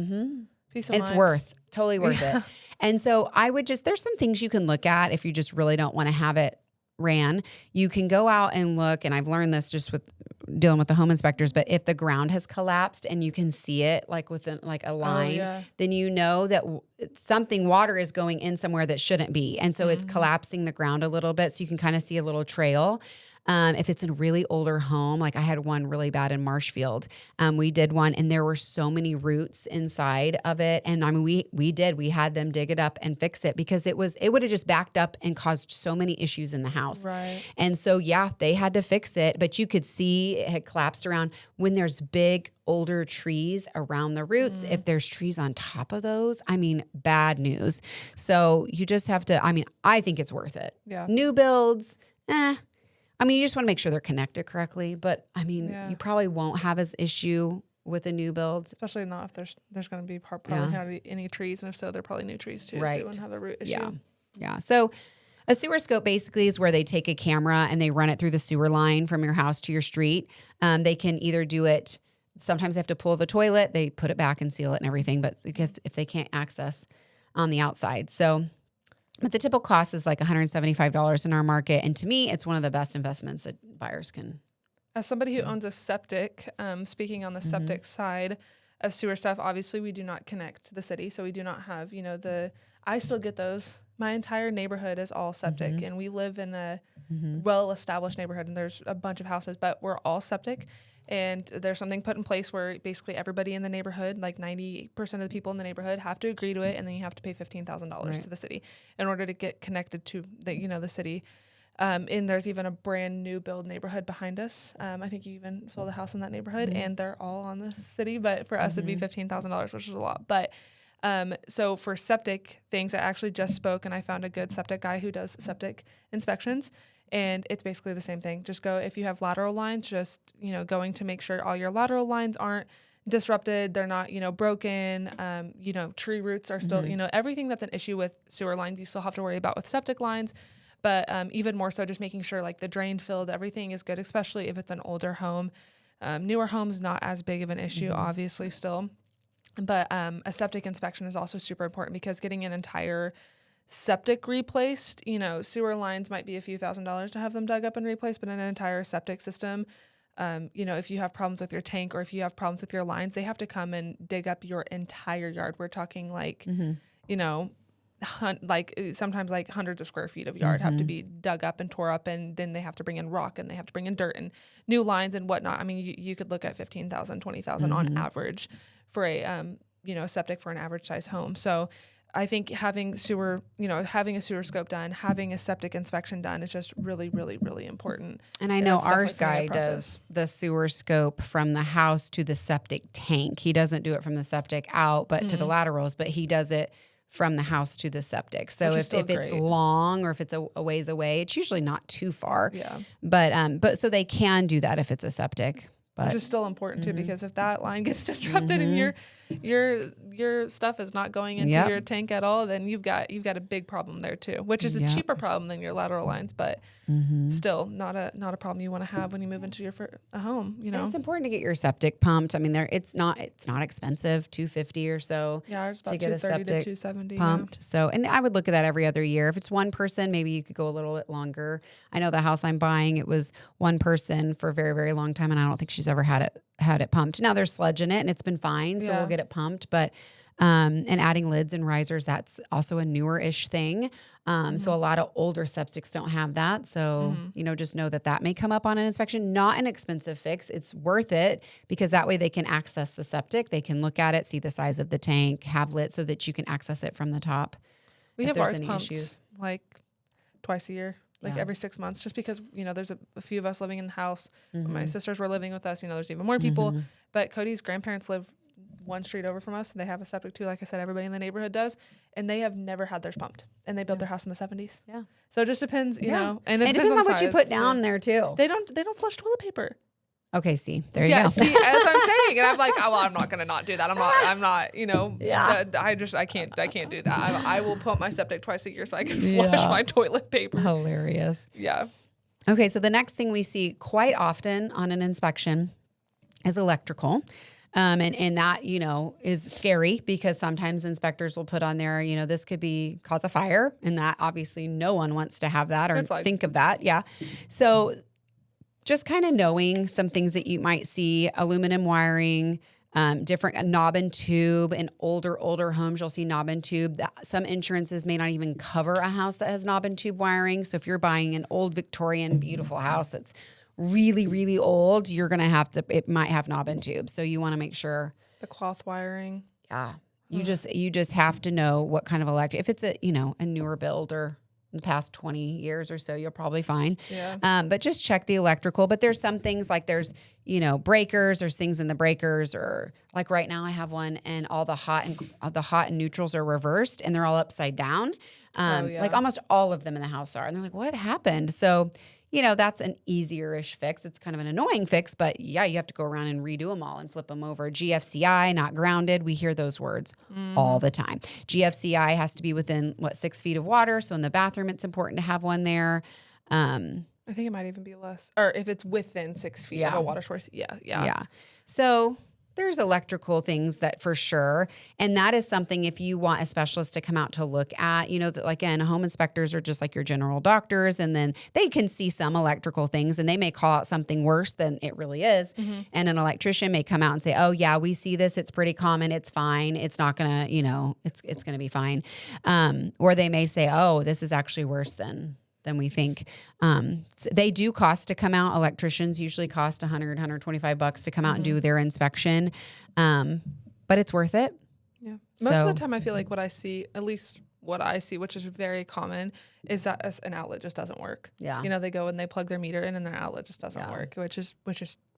Peace of It's mind. totally worth it. And so there's some things you can look at if you just really don't want to have it ran. You can go out and look, and I've learned this just with dealing with the home inspectors, but if the ground has collapsed and you can see it like within like a line, then you know that water is going in somewhere that shouldn't be. And so it's collapsing the ground a little bit, so you can kind of see a little trail. If it's a really older home, like I had one really bad in Marshfield, we did one and there were so many roots inside of it. And I mean, we had them dig it up and fix it because it would have just backed up and caused so many issues in the house. Right. And so, they had to fix it, but you could see it had collapsed around when there's big older trees around the roots. If there's trees on top of those, I mean, bad news. So you just have to, I think it's worth it. Yeah. New builds, you just want to make sure they're connected correctly, but you probably won't have as issue with a new build. Especially not if there's going to be probably any trees, and if so, they're probably new trees too. Right. So you wouldn't have the root issue. Yeah. So a sewer scope basically is where they take a camera and they run it through the sewer line from your house to your street. They can either do it, sometimes they have to pull the toilet, they put it back and seal it and everything, but if they can't access on the outside. But the typical cost is like $175 in our market. And to me, it's one of the best investments that buyers can. As somebody who owns a septic, speaking on the septic side of sewer stuff, obviously we do not connect to the city. So we do not have, I still get those. My entire neighborhood is all septic and we live in a well-established neighborhood and there's a bunch of houses, but we're all septic. And there's something put in place where basically everybody in the neighborhood, like 90% of the people in the neighborhood, have to agree to it, and then you have to pay $15,000 to the city in order to get connected to the city. And there's even a brand new build neighborhood behind us. I think you even sold a house in that neighborhood, and they're all on the city. But for us, it'd be $15,000, which is a lot. But so for septic things, I actually just spoke, and I found a good septic guy who does septic inspections. And it's basically the same thing. Just go, if you have lateral lines, just, going to make sure all your lateral lines aren't disrupted. They're not, broken. Tree roots are still, everything that's an issue with sewer lines, you still have to worry about with septic lines. But even more so just making sure like the drain filled, everything is good, especially if it's an older home. Newer homes, not as big of an issue, obviously still. But a septic inspection is also super important because getting an entire septic replaced, sewer lines might be a few $1,000s to have them dug up and replaced, but an entire septic system, if you have problems with your tank or if you have problems with your lines, they have to come and dig up your entire yard. We're talking like, sometimes like hundreds of square feet of yard have to be dug up and tore up, and then they have to bring in rock and they have to bring in dirt and new lines and whatnot. I mean, you could look at $15,000, $20,000 on average for a, septic for an average size home. So I think having a sewer scope done, having a septic inspection done is just really, really, really important. And I know our guy does the sewer scope from the house to the septic tank. He doesn't do it from the septic out, but to the laterals, but he does it from the house to the septic. So if it's long or if it's a ways away, it's usually not too far. Yeah. But so they can do that if it's a septic. But which is still important too, because if that line gets disrupted and your stuff is not going into Yep. your tank at all, then you've got a big problem there too, which is a cheaper problem than your lateral lines, but still not a problem you want to have when you move into a home, you know. And it's important to get your septic pumped. I mean, it's not expensive, $250 or so. Yeah, it's about to get a $230 septic to $270 pumped. So, and I would look at that every other year. If it's one person, maybe you could go a little bit longer. I know the house I'm buying, it was one person for a very, very long time, and I don't think she's ever had it pumped. Now there's sludge in it, and it's been fine, so we'll get it pumped. But and adding lids and risers, that's also a newer-ish thing. So a lot of older septics don't have that. So, just know that may come up on an inspection. Not an expensive fix. It's worth it because that way they can access the septic. They can look at it, see the size of the tank, have lit so that you can access it from the top. We have ours pumped like twice a year, like every 6 months, just because, there's a few of us living in the house. When my sisters were living with us, there's even more people. But Cody's grandparents live one street over from us, and they have a septic too. Like I said, everybody in the neighborhood does, and they have never had theirs pumped, and they built their house in the 70s. Yeah. So it just depends, you know, and it depends on what you put down there too. They don't flush toilet paper. Okay, see, there you go. See, as I'm saying, and I'm like, oh, well, I'm not gonna not do that. I'm not, I can't do that. I will pump my septic twice a year so I can flush my toilet paper. Hilarious. Yeah. Okay, so the next thing we see quite often on an inspection is electrical. And that, is scary because sometimes inspectors will put on there, this could cause a fire, and that obviously no one wants to have that or think of that. Yeah. So just kind of knowing some things that you might see, aluminum wiring, different knob and tube. In older homes, you'll see knob and tube. Some insurances may not even cover a house that has knob and tube wiring. So if you're buying an old Victorian beautiful house that's really, really old, you're going to it might have knob and tube. So you want to make sure. The cloth wiring. Yeah. You just have to know what kind of electric. If it's a newer build or in the past 20 years or so, you're probably fine. Yeah. But just check the electrical. But there's some things like there's breakers, there's things in the breakers, or like right now I have one and all the hot and neutrals are reversed and they're all upside down. Like almost all of them in the house are. And they're like, what happened? So that's an easier-ish fix. It's kind of an annoying fix, but you have to go around and redo them all and flip them over. GFCI, not grounded. We hear those words all the time. GFCI has to be within, 6 feet of water. So in the bathroom, it's important to have one there. I think it might even be less. Or if it's within 6 feet of a water source. Yeah. So there's electrical things that for sure. And that is something if you want a specialist to come out to look at, that again, home inspectors are just like your general doctors, and then they can see some electrical things and they may call out something worse than it really is. And an electrician may come out and say, oh yeah, we see this. It's pretty common. It's fine. It's not gonna, it's going to be fine. Or they may say, oh, this is actually worse than we think. So they do cost to come out. Electricians usually cost $100, $125 to come out and do their inspection. But it's worth it. Yeah. Most of the time I feel like what I see, which is very common, is that an outlet just doesn't work. Yeah. They go and they plug their meter in and their outlet just doesn't work, which is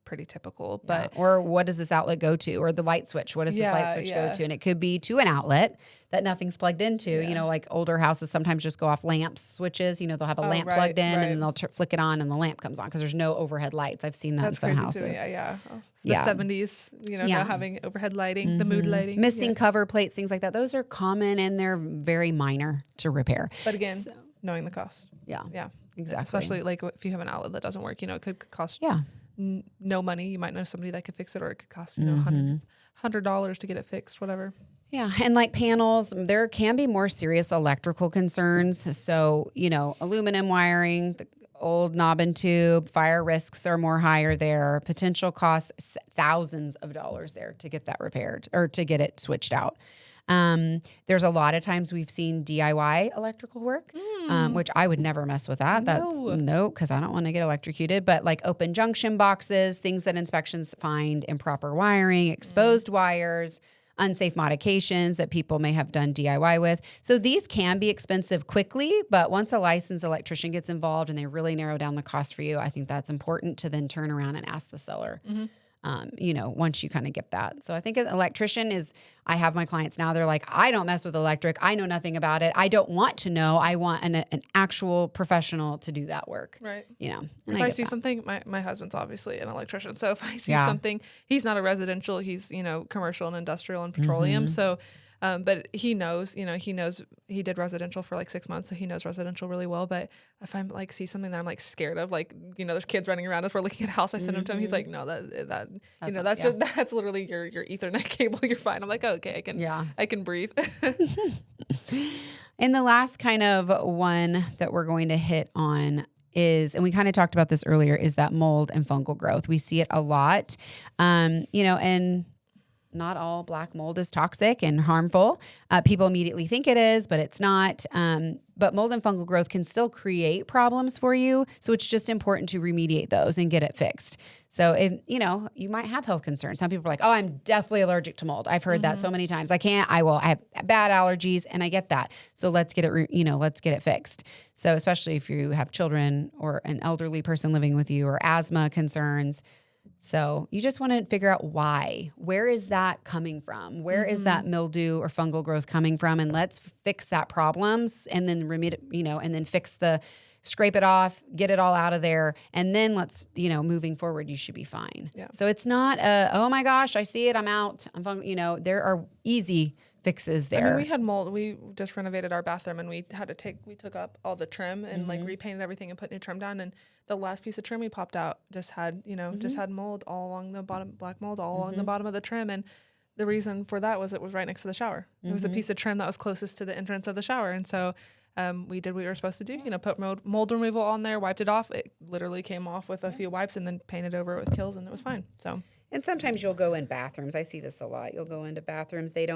pretty typical. But or what does this outlet go to? Or the light switch, what does this light switch go to? And it could be to an outlet that nothing's plugged into. Like older houses sometimes just go off lamp switches. They'll have a lamp plugged in and then they'll flick it on and the lamp comes on because there's no overhead lights. I've seen that in some houses. Yeah. The 70s, not having overhead lighting, the mood lighting. Missing cover plates, things like that. Those are common and they're very minor to repair. But again, knowing the cost. Yeah. Exactly. Especially like if you have an outlet that doesn't work, it could cost no money. You might know somebody that could fix it, or it could cost, $100 to get it fixed, whatever. Yeah. And like panels, there can be more serious electrical concerns. So, aluminum wiring, the old knob and tube, fire risks are more higher there. Potential costs thousands of dollars there to get that repaired or to get it switched out. There's a lot of times we've seen DIY electrical work, which I would never mess with that. Because I don't want to get electrocuted. But like open junction boxes, things that inspections find, improper wiring, exposed wires, unsafe modifications that people may have done DIY with. So these can be expensive quickly, but once a licensed electrician gets involved and they really narrow down the cost for you, I think that's important to then turn around and ask the seller once you kind of get that. So I think an electrician I have my clients now, they're like, I don't mess with electric. I know nothing about it. I don't want to know. I want an actual professional to do that work. Right. And if I see something, my husband's obviously an electrician. So if I see something, he's not a residential, he's, commercial and industrial and petroleum. So, but he knows, he did residential for like 6 months. So he knows residential really well. But if I'm like, see something that I'm like scared of, like, there's kids running around as we're looking at a house, I send him to him. He's like, no, that's literally your Ethernet cable. You're fine. I'm like, oh, okay, I can breathe. And the last kind of one that we're going to hit on is, and we kind of talked about this earlier, is that mold and fungal growth. We see it a lot, and not all black mold is toxic and harmful. People immediately think it is, but it's not. But mold and fungal growth can still create problems for you. So it's just important to remediate those and get it fixed. So if, you might have health concerns. Some people are like, oh, I'm definitely allergic to mold. I've heard that so many times. I have bad allergies, and I get that. So let's get it fixed. So especially if you have children or an elderly person living with you or asthma concerns. So you just want to figure out why. Where is that coming from? Where is that mildew or fungal growth coming from? And let's fix that problems and then and then scrape it off, get it all out of there. And then let's, moving forward, you should be fine. Yeah. So it's not oh my gosh, I see it, I'm out. I'm fungal. There are easy fixes there. I mean, we had mold. We just renovated our bathroom, and we took up all the trim and like repainted everything and put new trim down. And the last piece of trim we popped out just had mold all along the bottom, black mold all along the bottom of the trim. And the reason for that was it was right next to the shower. It was a piece of trim that was closest to the entrance of the shower. And so we did what we were supposed to do, put mold removal on there, wiped it off. It literally came off with a few wipes and then painted over it with Kills, and it was fine. So. And sometimes you'll go in bathrooms. I see this a lot. You'll go into bathrooms. They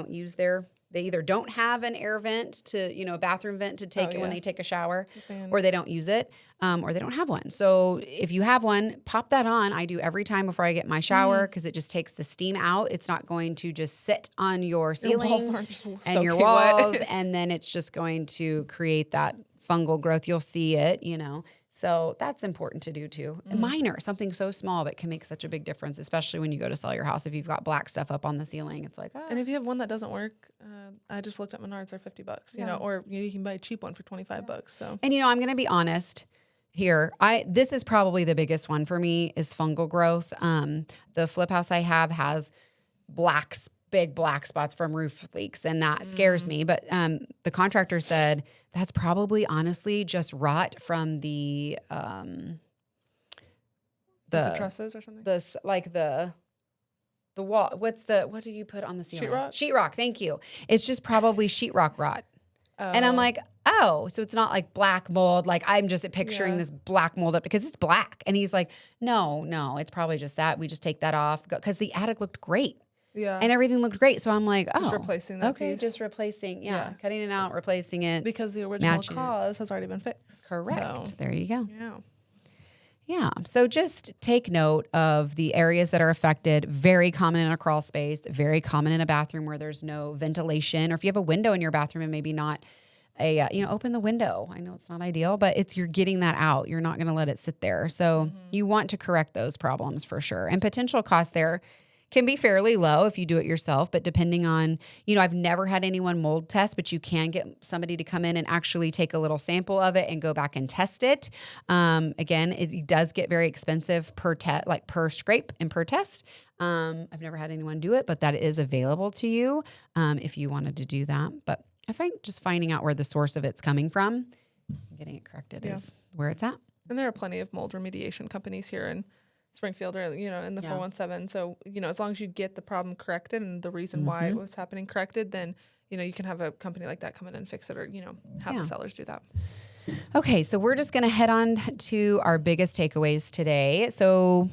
either don't have an air vent a bathroom vent to take it when they take a shower, or they don't use it, or they don't have one. So if you have one, pop that on. I do every time before I get my shower because it just takes the steam out. It's not going to just sit on your ceiling and your walls, and then it's just going to create that fungal growth. You'll see it, So that's important to do too. Minor, something so small but can make such a big difference, especially when you go to sell your house. If you've got black stuff up on the ceiling, it's like, And if you have one that doesn't work, I just looked at Menards, they're $50, or you can buy a cheap one for $25. So. And I'm going to be honest here. This is probably the biggest one for me is fungal growth. The flip house I have has big black spots from roof leaks, and that scares me. But the contractor said that's probably honestly just rot from the trusses or something. The wall. What do you put on the ceiling? Sheetrock. Sheetrock. Thank you. It's just probably sheetrock rot. And I'm like, oh, so it's not like black mold. Like I'm just picturing this black mold up because it's black. And he's like, no, it's probably just that. We just take that off because the attic looked great. Yeah. And everything looked great. So I'm like, oh. Just replacing that piece. Just replacing. Yeah. Cutting it out, replacing it. Because the original cause has already been fixed. Correct. So, there you go. Yeah. Yeah. So just take note of the areas that are affected. Very common in a crawl space, very common in a bathroom where there's no ventilation, or if you have a window in your bathroom and maybe not open the window. I know it's not ideal, but you're getting that out. You're not going to let it sit there. So you want to correct those problems for sure. And potential costs there can be fairly low if you do it yourself, but depending on, I've never had anyone mold test, but you can get somebody to come in and actually take a little sample of it and go back and test it. Again, it does get very expensive per scrape and per test. I've never had anyone do it, but that is available to you if you wanted to do that. But I think just finding out where the source of it's coming from, getting it corrected is where it's at. And there are plenty of mold remediation companies here in Springfield or, in the 417. So, as long as you get the problem corrected and the reason why it was happening corrected, then, you can have a company like that come in and fix it, or, have the sellers do that. Okay. So we're just going to head on to our biggest takeaways today. So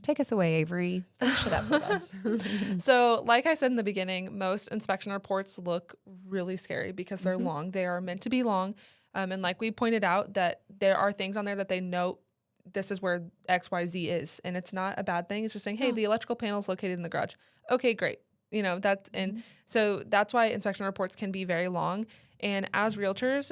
take us away, Avery. Finish it up with us. So like I said in the beginning, most inspection reports look really scary because they're long. They are meant to be long. And like we pointed out, that there are things on there that they note this is where XYZ is. And it's not a bad thing. It's just saying, hey, the electrical panel is located in the garage. Okay, great. And so that's why inspection reports can be very long. And as realtors,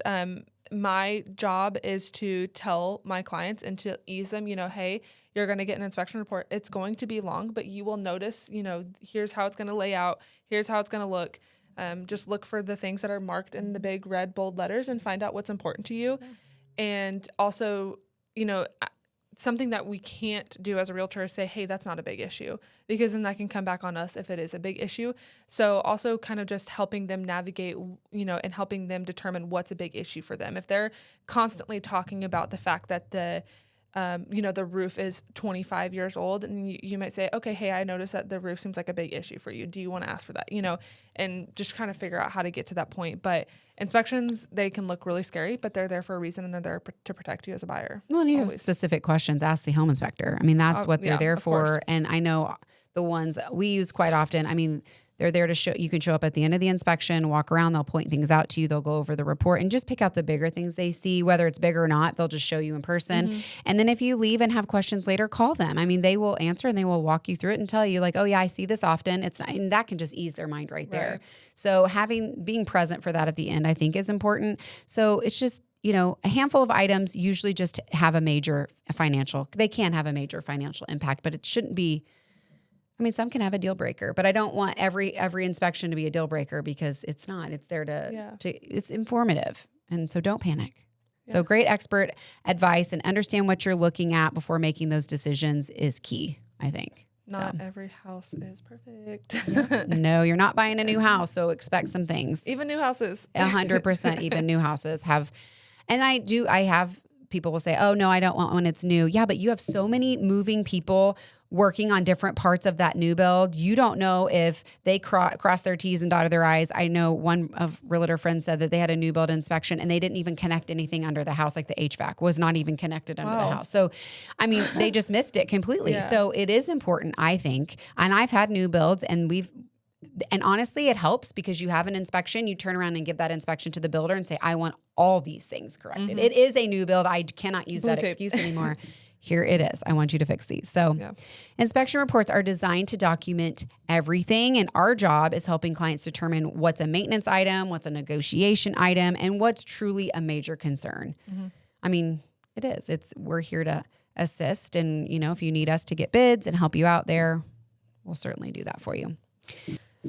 my job is to tell my clients and to ease them, hey, you're going to get an inspection report. It's going to be long, but you will notice, here's how it's going to lay out. Here's how it's going to look. Just look for the things that are marked in the big red bold letters and find out what's important to you. And also, something that we can't do as a realtor is say, hey, that's not a big issue, because then that can come back on us if it is a big issue. So also kind of just helping them navigate, and helping them determine what's a big issue for them. If they're constantly talking about the fact that the roof is 25 years old, and you might say, okay, hey, I noticed that the roof seems like a big issue for you. Do you want to ask for that? And just kind of figure out how to get to that point. But inspections, they can look really scary, but they're there for a reason, and they're there to protect you as a buyer. Well, and you have specific questions, ask the home inspector. I mean, that's what they're there for. Course. And I know the ones we use quite often, I mean, they're there to show, you can show up at the end of the inspection, walk around, they'll point things out to you, they'll go over the report and just pick out the bigger things they see, whether it's big or not, they'll just show you in person. And then if you leave and have questions later, call them. I mean, they will answer and they will walk you through it and tell you like, oh yeah, I see this often. It's not, and that can just ease their mind right there. So being present for that at the end, I think is important. So it's just, a handful of items usually just have they can have a major financial impact, but it shouldn't be. I mean, some can have a deal breaker, but I don't want every inspection to be a deal breaker, because it's not. It's there to it's informative. And so don't panic. Yeah. So great expert advice and understand what you're looking at before making those decisions is key, I think. Not every house is perfect. No, you're not buying a new house, so expect some things. Even new houses. 100%, even new houses have. And I have people will say, oh, no, I don't want when it's new. Yeah, but you have so many moving people working on different parts of that new build. You don't know if they cross their T's and dotted their I's. I know one of realtor friends said that they had a new build inspection and they didn't even connect anything under the house. Like the HVAC was not even connected under the house. So, I mean, they just missed it completely. Yeah. So it is important, I think. And I've had new builds and honestly, it helps because you have an inspection, you turn around and give that inspection to the builder and say, I want all these things corrected. It is a new build. I cannot use that excuse anymore. Here it is. I want you to fix these. So inspection reports are designed to document everything. And our job is helping clients determine what's a maintenance item, what's a negotiation item, and what's truly a major concern. I mean, it is. We're here to assist. And, if you need us to get bids and help you out there, we'll certainly do that for you.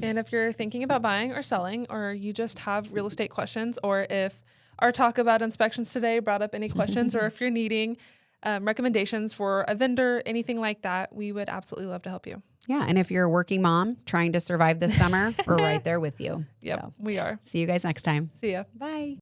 And if you're thinking about buying or selling, or you just have real estate questions, or if our talk about inspections today brought up any questions, or if you're needing recommendations for a vendor, anything like that, we would absolutely love to help you. Yeah. And if you're a working mom trying to survive this summer, we're right there with you. Yep, so, we are. See you guys next time. See ya. Bye.